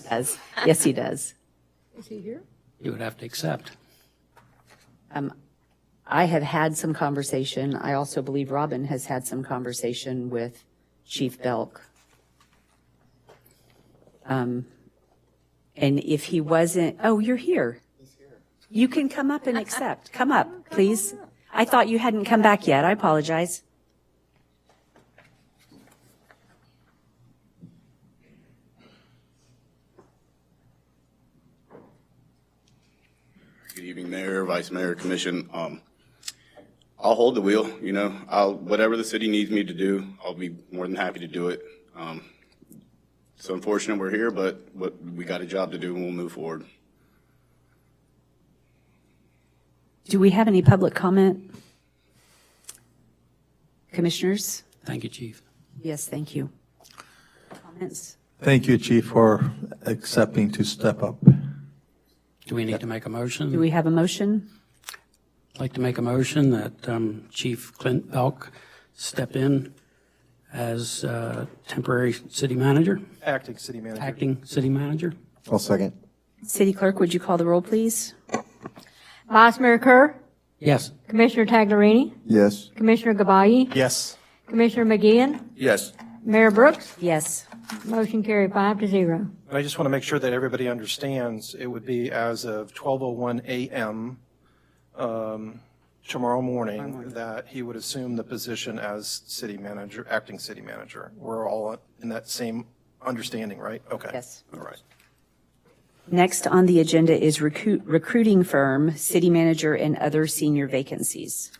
Does. Yes, he does. Is he here? You would have to accept. I have had some conversation. I also believe Robin has had some conversation with Chief Belk. And if he wasn't, oh, you're here. You can come up and accept. Come up, please. I thought you hadn't come back yet. I apologize. Good evening, Mayor, Vice Mayor, Commission. I'll hold the wheel, you know, whatever the city needs me to do, I'll be more than happy to do it. It's unfortunate we're here, but we got a job to do and we'll move forward. Do we have any public comment? Commissioners? Thank you, Chief. Yes, thank you. Comments? Thank you, Chief, for accepting to step up. Do we need to make a motion? Do we have a motion? I'd like to make a motion that Chief Clint Belk step in as temporary city manager, Acting city manager. acting city manager. I'll second. City Clerk, would you call the roll, please? Vice Mayor Kerr, Yes. Commissioner Taglerini, Yes. Commissioner Gabai, Yes. Commissioner McGeehan, Yes. Mayor Brooks. Yes. Motion carried 5-0. And I just want to make sure that everybody understands, it would be as of 12:01 a.m. Tomorrow morning that he would assume the position as city manager, acting city manager. We're all in that same understanding, right? Okay. Yes. All right. Next on the agenda is recruiting firm, city manager, and other senior vacancies.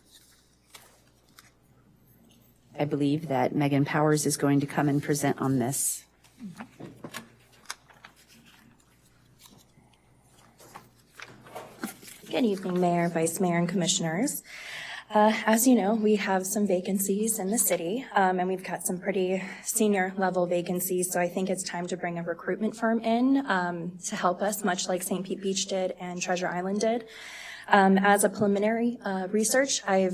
I believe that Megan Powers is going to come and present on this. Good evening, Mayor, Vice Mayor, and Commissioners. As you know, we have some vacancies in the city, and we've got some pretty senior level vacancies, so I think it's time to bring a recruitment firm in to help us, much like St. Pete Beach did and Treasure Island did. As a preliminary research, I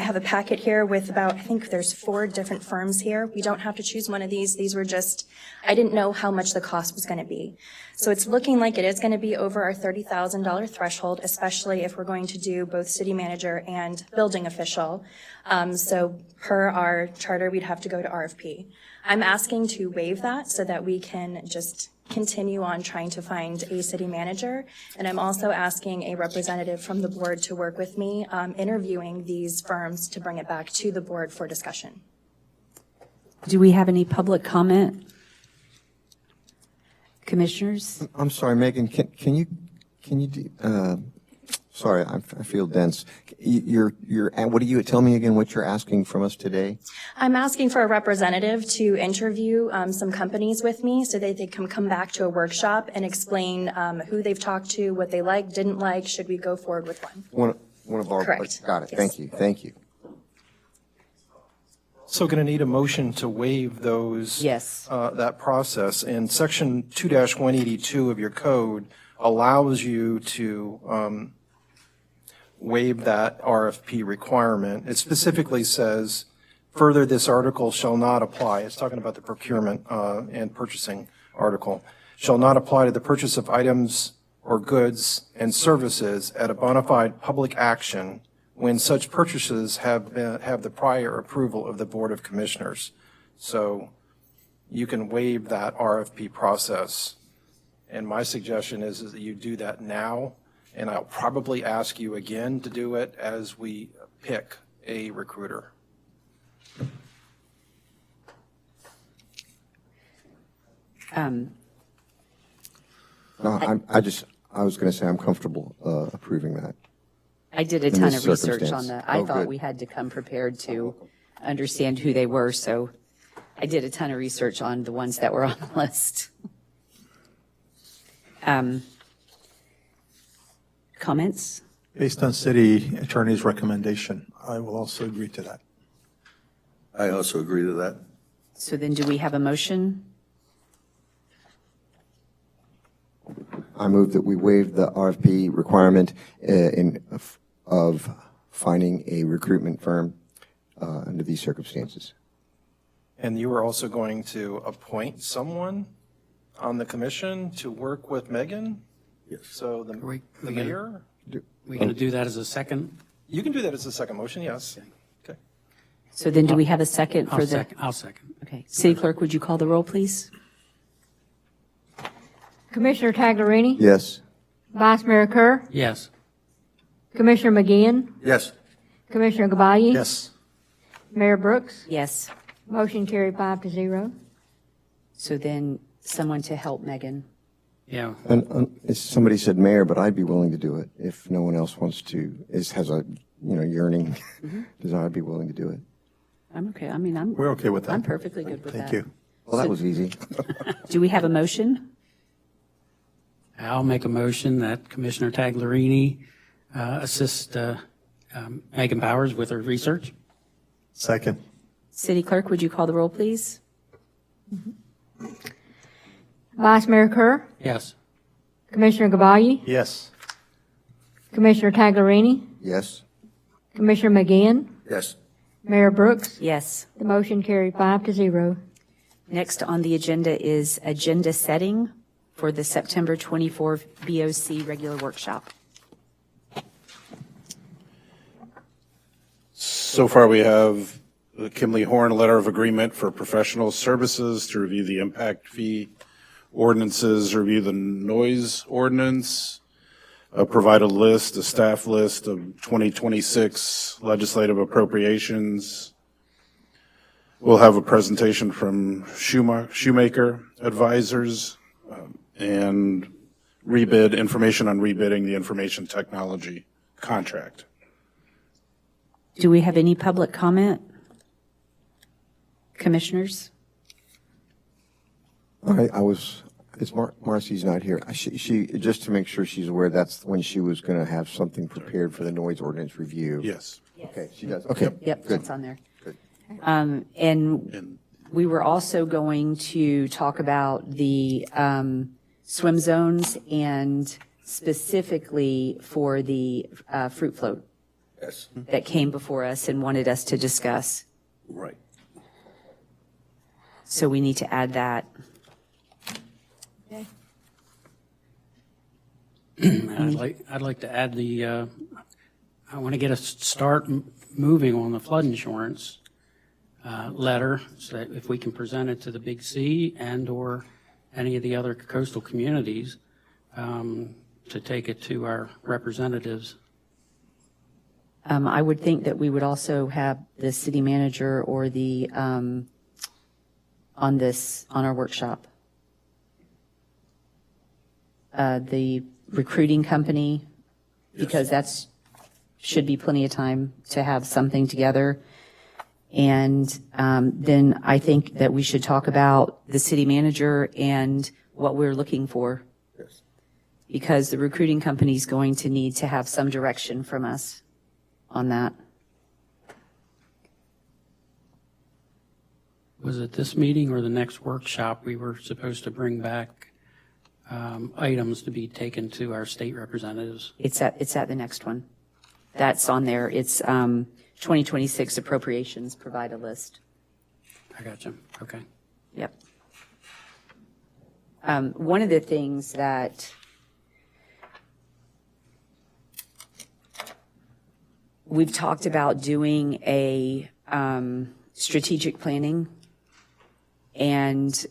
have a packet here with about, I think there's 4 different firms here. We don't have to choose one of these. These were just, I didn't know how much the cost was going to be. So it's looking like it is going to be over our $30,000 threshold, especially if we're going to do both city manager and building official. So per our charter, we'd have to go to RFP. I'm asking to waive that so that we can just continue on trying to find a city manager. And I'm also asking a representative from the board to work with me, interviewing these firms to bring it back to the board for discussion. Do we have any public comment? Commissioners? I'm sorry, Megan, can you sorry, I feel dense. What do you, tell me again what you're asking from us today? I'm asking for a representative to interview some companies with me so that they can come back to a workshop and explain who they've talked to, what they liked, didn't like, should we go forward with one. One of our. Correct. Got it. Yes. Thank you. So going to need a motion to waive those. Yes. That process. And section 2-182 of your code allows you to waive that RFP requirement. It specifically says, further, this article shall not apply. It's talking about the procurement and purchasing article. Shall not apply to the purchase of items or goods and services at a bona fide public action when such purchases have the prior approval of the Board of Commissioners. So you can waive that RFP process. And my suggestion is that you do that now, and I'll probably ask you again to do it as we pick a recruiter. No, I was going to say I'm comfortable approving that. I did a In ton this of research on circumstance. that. I Oh, thought good. we had to come prepared to understand who they were, so I did a ton of research on the ones that were on the list. Comments? Based on city attorney's recommendation, I will also agree to that. I also agree to that. So then do we have a motion? I move that we waive the RFP requirement of finding a recruitment firm under these circumstances. And you are also going to appoint someone on the commission to work with Megan? Yes. So the we mayor? We going to do that as a second? You can do that as a second motion, yes. Okay. So then do we have a second for the? I'll second. Okay. City Clerk, would you call the roll, please? Commissioner Taglerini? Yes. Vice Mayor Kerr? Yes. Commissioner McGinn? Yes. Commissioner Gabayie? Yes. Mayor Brooks? Yes. Motion carried 5-0. So then someone to help Megan. Yeah. And somebody said mayor, but I'd be willing to do it if no one else wants to, has a, yearning desire, I'd be willing to do it. I'm okay. I mean, We're okay with that. I'm perfectly good with that. Thank you. Well, that was easy. Do we have a motion? I'll make a motion that Commissioner Taglerini assist Megan Powers with her research. Second. City Clerk, would you call the roll, please? Vice Mayor Kerr? Yes. Commissioner Gabayie? Yes. Commissioner Taglerini? Yes. Commissioner McGinn? Yes. Mayor Brooks? Yes. The motion carried 5-0. Next on the agenda is agenda setting for the September 24th BOC regular workshop. So far, we have the Kimley Horn letter of agreement for professional services to review the impact fee ordinances, review the noise ordinance, provide a staff list of 2026 legislative appropriations. We'll have a presentation from Shoemaker Advisors and information on rebidding the information technology contract. Do we have any public comment? Commissioners? Marcy's not here. She, just to make sure she's aware, that's when she was going to have something prepared for the noise ordinance review. Yes. Okay, she does. Okay. Yep, good. that's on there. Good. And we were also going to talk about the swim zones and specifically for the fruit float Yes. that came before us and wanted us to discuss. Right. So we need to add that. I'd like to add I want to get a start moving on the flood insurance letter, so that if we can present it to the Big C and/or any of the other coastal communities, to take it to our representatives. I would think that we would also have the city manager or the, on our workshop. The recruiting company, because that's, should be plenty of time to have something together. And then I think that we should talk about the city manager and what we're looking for. Yes. Because the recruiting company is going to need to have some direction from us on that. Was it this meeting or the next workshop we were supposed to bring back items to be taken to our state representatives? It's at the next one. That's on there. It's 2026 appropriations, provide a list. I got you. Okay. Yep. One of the things that we've talked about doing a strategic planning, and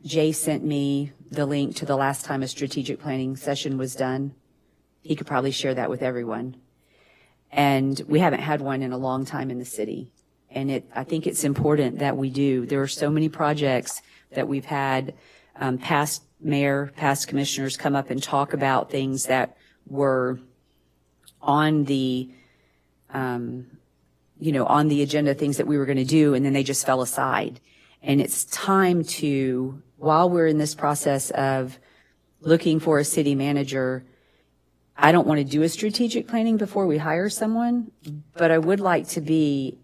Jay sent me the link to the last time a strategic planning session was done. He could probably share that with everyone. And we haven't had one in a long time in the city. And I think it's important that we do. There are so many projects that we've had past mayor, past commissioners come up and talk about things that were on the, on the agenda, things that we were going to do, and then they just fell aside. And it's time to, while we're in this process of looking for a city manager, I don't want to do a strategic planning before we hire someone, but I would like to be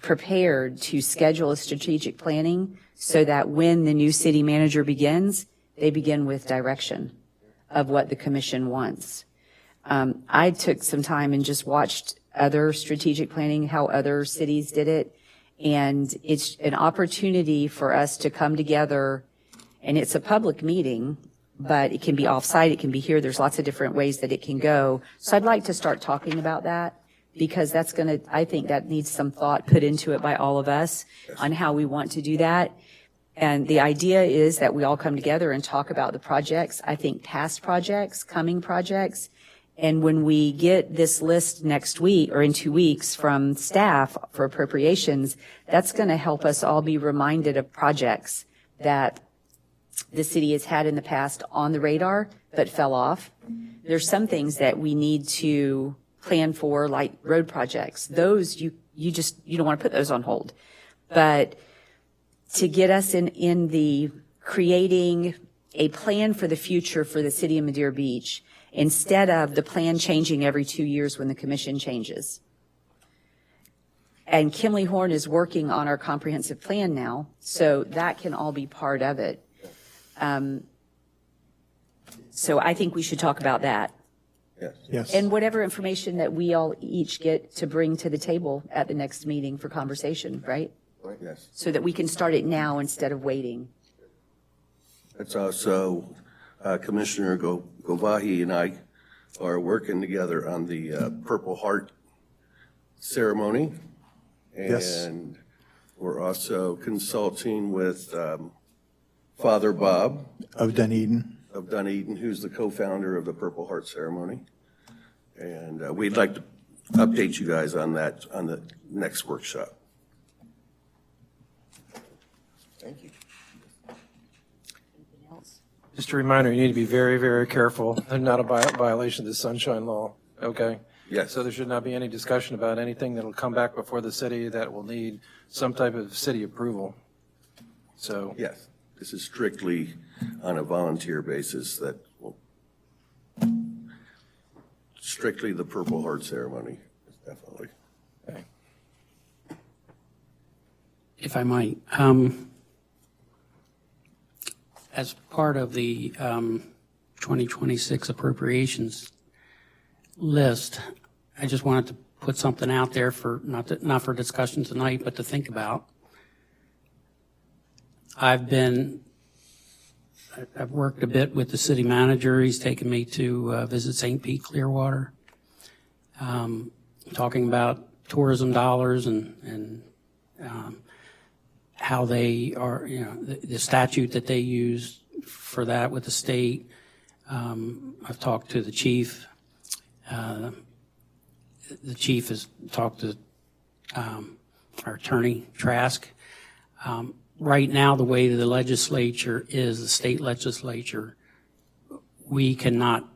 prepared to schedule a strategic planning so that when the new city manager begins, they begin with direction of what the commission wants. I took some time and just watched other strategic planning, how other cities did it, and it's an opportunity for us to come together, and it's a public meeting, but it can be off-site, it can be here, there's lots of different ways that it can go. So I'd like to start talking about that, because that's going to, I think that needs some thought put into it by all of us on how we want to do that. And the idea is that we all come together and talk about the projects, I think past projects, coming projects. And when we get this list next week or in 2 weeks from staff for appropriations, that's going to help us all be reminded of projects that the city has had in the past on the radar but fell off. There's some things that we need to plan for, like road projects. Those you don't want to put those on hold. But to get us in the creating a plan for the future for the city of Madeira Beach, instead of the plan changing every 2 years when the commission changes. And Kimley Horn is working on our comprehensive plan now, so that can all be part of it. So I think we should talk about that. Yes. Yes. And whatever information that we all each get to bring to the table at the next meeting for conversation, right? Yes. So that we can start it now instead of waiting. That's also Commissioner Govahi and I are working together on the Purple Heart ceremony. Yes. And we're also consulting with Father Bob Of Dunedin. of Dunedin, who's the co-founder of the Purple Heart ceremony. And we'd like to update you guys on that on the next workshop. Thank you. Just a reminder, you need to be very, very careful. There's not a violation of the Sunshine Law, okay? Yes. So there should not be any discussion about anything that'll come back before the city that will need some type of city approval. So. Yes, this is strictly on a volunteer basis that will, strictly the Purple Heart ceremony, definitely. Okay. If I might, as part of the 2026 appropriations list, I just wanted to put something out there for, not for discussion tonight, but to think about. I've worked a bit with the city manager. He's taken me to visit St. Pete Clearwater, talking about tourism dollars and how they are, the statute that they use for that with the state. I've talked to the chief. The chief has talked to our attorney, Trask. Right now, the way the legislature is, the state legislature, we cannot,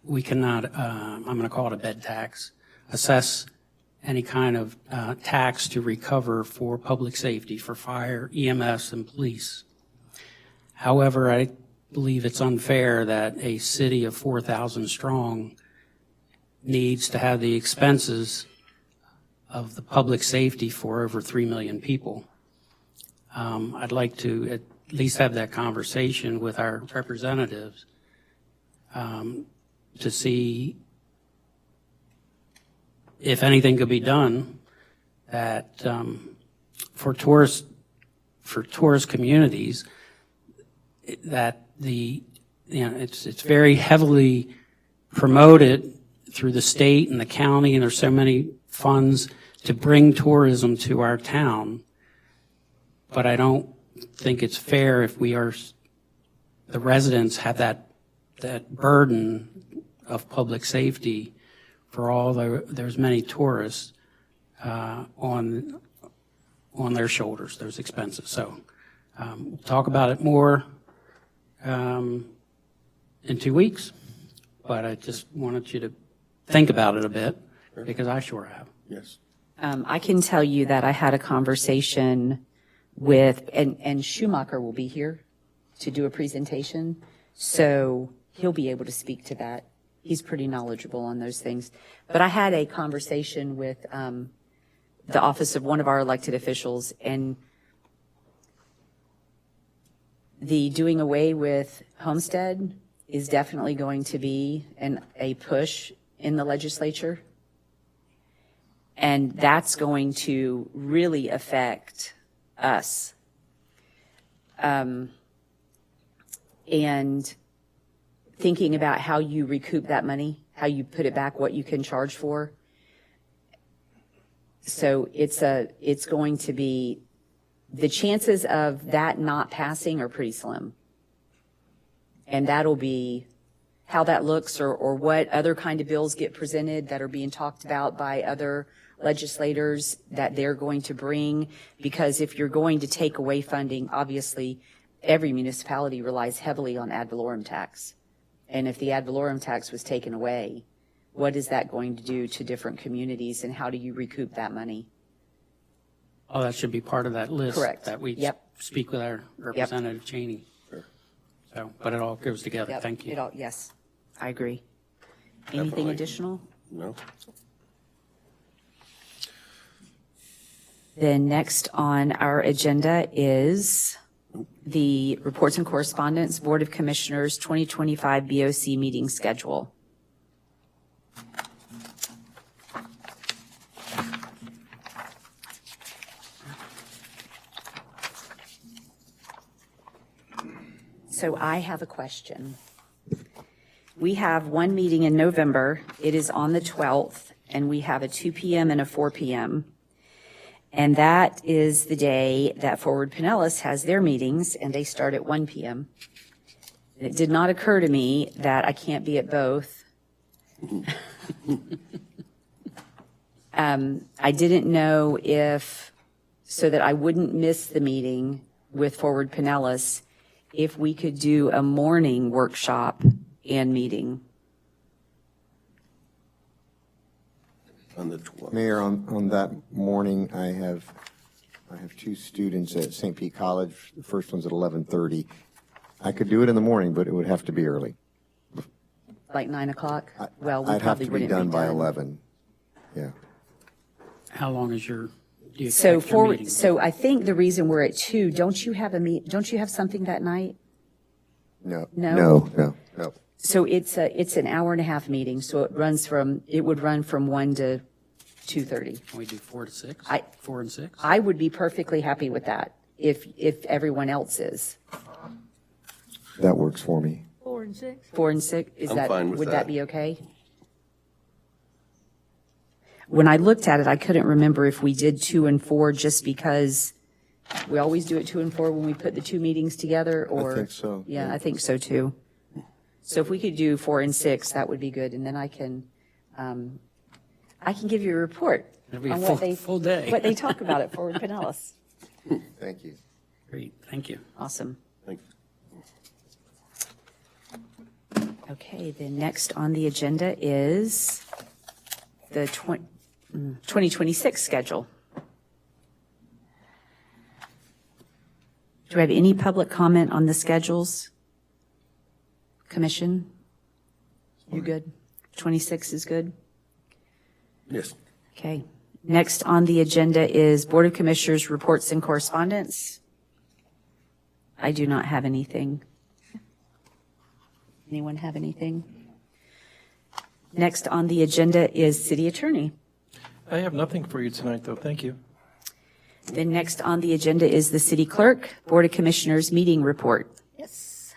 I'm going to call it a bed tax, assess any kind of tax to recover for public safety, for fire, EMS, and police. However, I believe it's unfair that a city of 4,000 strong needs to have the expenses of the public safety for over 3 million people. I'd like to at least have that conversation with our representatives to see if anything could be done that for tourist communities, that it's very heavily promoted through the state and the county, and there's so many funds to bring tourism to our town. But I don't think it's fair if the residents have that burden of public safety for all there's many tourists on their shoulders, those expenses. So we'll talk about it more in 2 weeks, but I just wanted you to think about it a bit, because I sure have. Yes. I can tell you that I had a conversation with, and Schumacher will be here to do a presentation, so he'll be able to speak to that He's pretty knowledgeable on those things. But I had a conversation with the office of one of our elected officials, and the doing away with homestead is definitely going to be a push in the legislature. And that's going to really affect us. And thinking about how you recoup that money, how you put it back, what you can charge for. So it's going to be, the chances of that not passing are pretty slim. And that'll be how that looks, or what other kind of bills get presented that are being talked about by other legislators that they're going to bring. Because if you're going to take away funding, obviously every municipality relies heavily on ad valorem tax. And if the ad valorem tax was taken away, what is that going to do to different communities, and how do you recoup that money? Oh, that should be part of that list. Correct. That we Yep. speak with our Representative Cheney. So, but it all goes together. Yep. Thank you. Yes, I agree. Anything Definitely. additional? No? Then next on our agenda is the Reports and Correspondence Board of Commissioners 2025 BOC meeting schedule. So I have a question. We have one meeting in November. It is on the 12th, and we have a 2 p.m. and a 4 p.m. And that is the day that Forward Pinellas has their meetings, and they start at 1 p.m. It did not occur to me that I can't be at both. I didn't know if, so that I wouldn't miss the meeting with Forward Pinellas, if we could do a morning workshop and meeting. On the 12th. Mayor, on that morning, I have two students at St. Pete College. The first one's at 11:30. I could do it in the morning, but it would have to be early. Like 9 o'clock? Well, we I'd have probably to be wouldn't done by 11. Yeah. How long is do you So expect your meeting? so I think the reason we're at 2, don't you have something that night? No. No? No. So it's an hour and a half meeting, so it would run from 1 to 2:30. Can we do 4 to 6? 4 and 6? I would be perfectly happy with that if everyone else is. That works for me. 4 and 6. 4 and 6, I'm fine with would that. that be okay? When I looked at it, I couldn't remember if we did 2 and 4 just because we always do it 2 and 4 when we put the two meetings together, or? I think so. Yeah, I think so too. So if we could do 4 and 6, that would be good, and then I can give you a report It'll be a on full day. what they talk about at Forward Pinellas. Thank you. Great, thank you. Awesome. Thank- Okay, then next on the agenda is the 2026 schedule. Do we have any public comment on the schedules? Commission? You good? 26 is good? Yes. Okay. Next on the agenda is Board of Commissioners reports and correspondence. I do not have anything. Anyone have anything? Next on the agenda is City Attorney. I have nothing for you tonight, though. Thank you. Then next on the agenda is the City Clerk, Board of Commissioners meeting report. Yes.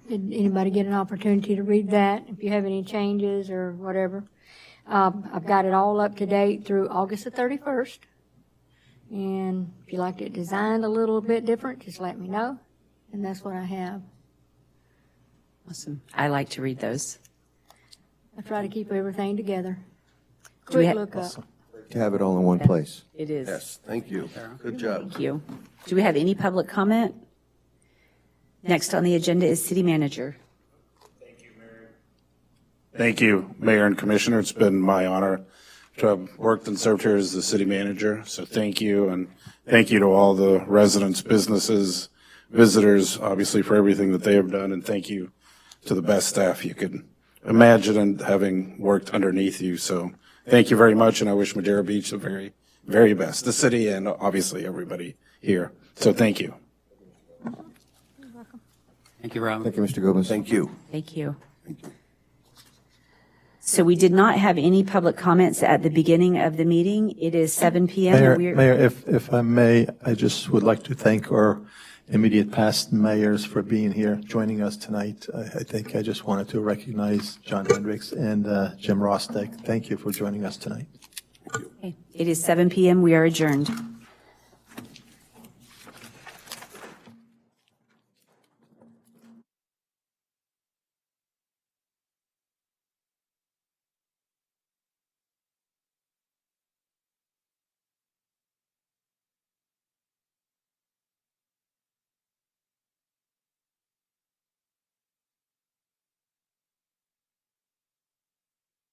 Did anybody get an opportunity to read that? If you have any changes or whatever. I've got it all up to date through August the 31st. And if you like it designed a little bit different, just let me know. And that's what I have. Awesome. I like to read those. I try to keep everything together. Do we Quick ha- look up. To have it all in one place. It is. Yes, thank you. Good job. Thank you. Do we have any public comment? Next on the agenda is City Manager. Thank you, Mayor and Commissioner. It's been my honor to have worked and served here as the city manager. So thank you, and thank you to all the residents, businesses, visitors, obviously for everything that they have done, and thank you to the best staff you could imagine having worked underneath you. So thank you very much, and I wish Madeira Beach the very, very best, the city and obviously everybody here. So thank you. Thank you, Robin. Thank you, Mr. Gomez. Thank you. Thank you. So we did not have any public comments at the beginning of the meeting. It is 7 p.m. and we're- Mayor, if I may, I just would like to thank our immediate past mayors for being here, joining us tonight. I think I just wanted to recognize John Hendricks and Jim Rostek. Thank you for joining us tonight. Okay. It is 7 p.m. We are adjourned.